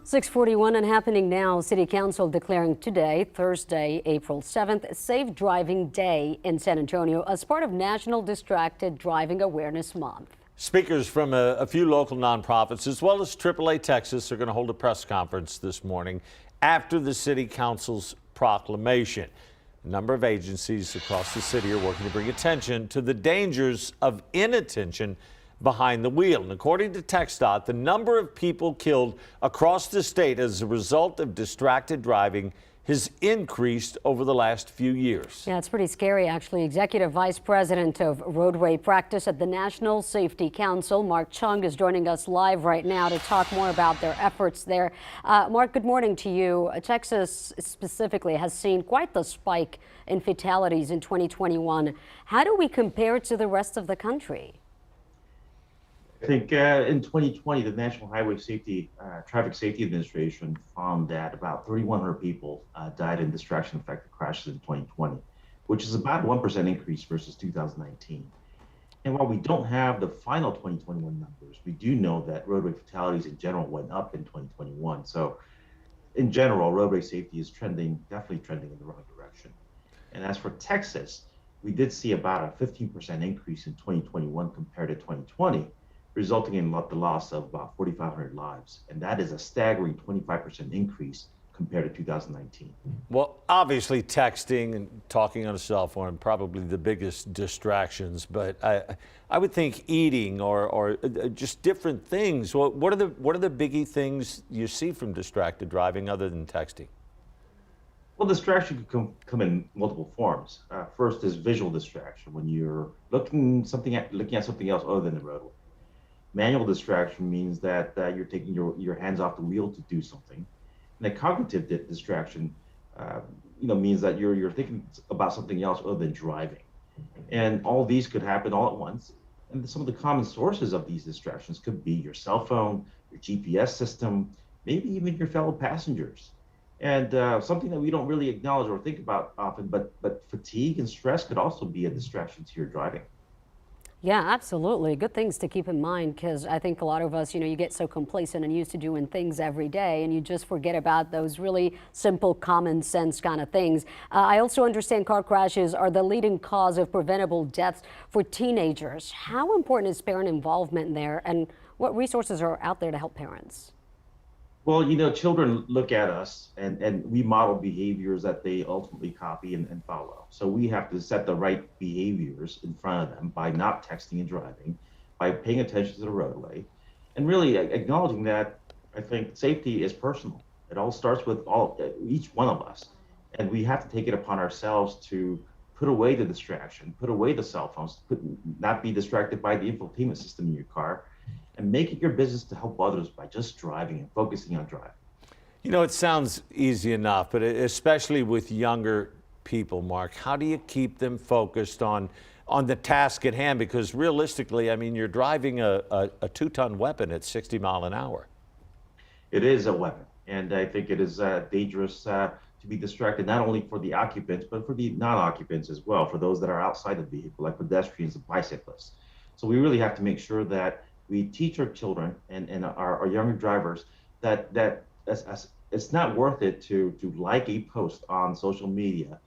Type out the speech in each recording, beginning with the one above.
6:41 and happening now. City Council declaring today, Thursday, April 7th, Safe Driving Day in San Antonio as part of National Distracted Driving Awareness Month. Speakers from a few local nonprofits as well as AAA Texas are going to hold a press conference this morning after the City Council's proclamation. A number of agencies across the city are working to bring attention to the dangers of inattention behind the wheel. And according to TxDOT, the number of people killed across the state as a result of distracted driving has increased over the last few years. Yeah, it's pretty scary, actually. Executive Vice President of Roadway Practice at the National Safety Council, Mark Chung, is joining us live right now to talk more about their efforts there. Mark, good morning to you. Texas specifically has seen quite the spike in fatalities in 2021. How do we compare to the rest of the country? I think in 2020, the National Highway Safety Traffic Safety Administration found that about 3,100 people died in distraction-affected crashes in 2020, which is about a 1% increase versus 2019. And while we don't have the final 2021 numbers, we do know that roadway fatalities in general went up in 2021. So in general, roadway safety is definitely trending in the wrong direction. And as for Texas, we did see about a 15% increase in 2021 compared to 2020. Resulting in the loss of about 4,500 lives. And that is a staggering 25% increase compared to 2019. Well, obviously texting and talking on a cell phone are probably the biggest distractions, but I would think eating or just different things. What are the biggie things you see from distracted driving other than texting? Well, distraction could come in multiple forms. First is visual distraction, when you're looking at something else other than the roadway. Manual distraction means that you're taking your hands off the wheel to do something. And the cognitive distraction, means that you're thinking about something else other than driving. And all these could happen all at once. And some of the common sources of these distractions could be your cell phone, your GPS system, maybe even your fellow passengers. And something that we don't really acknowledge or think about often, but fatigue and stress could also be a distraction to your driving. Yeah, absolutely. Good things to keep in mind, because I think a lot of us, you get so complacent and used to doing things every day and you just forget about those really simple, common sense kind of things. I also understand car crashes are the leading cause of preventable deaths for teenagers. How important is parent involvement there, and what resources are out there to help parents? Well, children look at us and we model behaviors that they ultimately copy and follow. So we have to set the right behaviors in front of them by not texting and driving, by paying attention to the roadway, and really acknowledging that I think safety is personal. It all starts with each one of us. And we have to take it upon ourselves to put away the distraction, put away the cell phones, not be distracted by the infotainment system in your car, and make it your business to help others by just driving and focusing on driving. It sounds easy enough, but especially with younger people, Mark, how do you keep them focused on the task at hand? Because realistically, you're driving a 2-ton weapon at 60 miles an hour. It is a weapon, and I think it is dangerous to be distracted, not only for the occupants, but for the non-occupants as well, for those that are outside the vehicle, like pedestrians and bicyclists. So we really have to make sure that we teach our children and our younger drivers that it's not worth it to like a post on social media.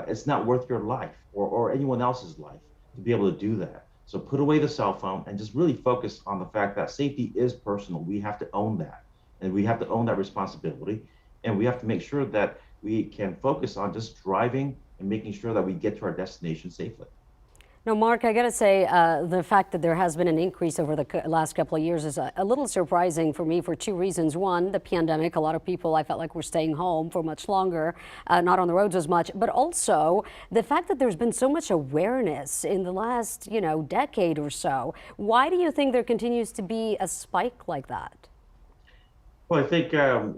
It's not worth your life or anyone else's life to be able to do that. So put away the cell phone and just really focus on the fact that safety is personal. We have to own that, and we have to own that responsibility. And we have to make sure that we can focus on just driving and making sure that we get to our destination safely. Now, Mark, I got to say, the fact that there has been an increase over the last couple of years is a little surprising for me for two reasons. One, the pandemic. A lot of people, I felt like, were staying home for much longer, not on the roads as much. But also the fact that there's been so much awareness in the last, decade or so. Why do you think there continues to be a spike like that? Well, I think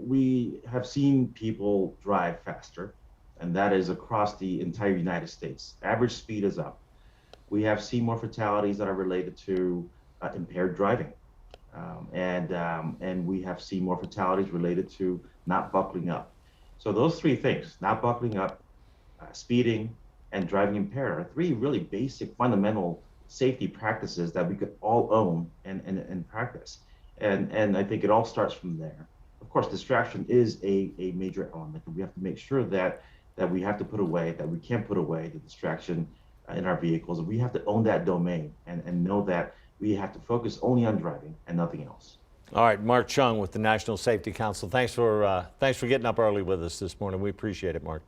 we have seen people drive faster, and that is across the entire United States. Average speed is up. We have seen more fatalities that are related to impaired driving. And we have seen more fatalities related to not buckling up. So those three things, not buckling up, speeding, and driving impaired, are three really basic fundamental safety practices that we could all own and practice. And I think it all starts from there. course, distraction is a major element, and we have to make sure that we have to put away, that we can put away the distraction in our vehicles. And we have to own that domain and know that we have to focus only on driving and nothing else. All right, Mark Chung with the National Safety Council. Thanks for getting up early with us this morning. We appreciate it, Mark.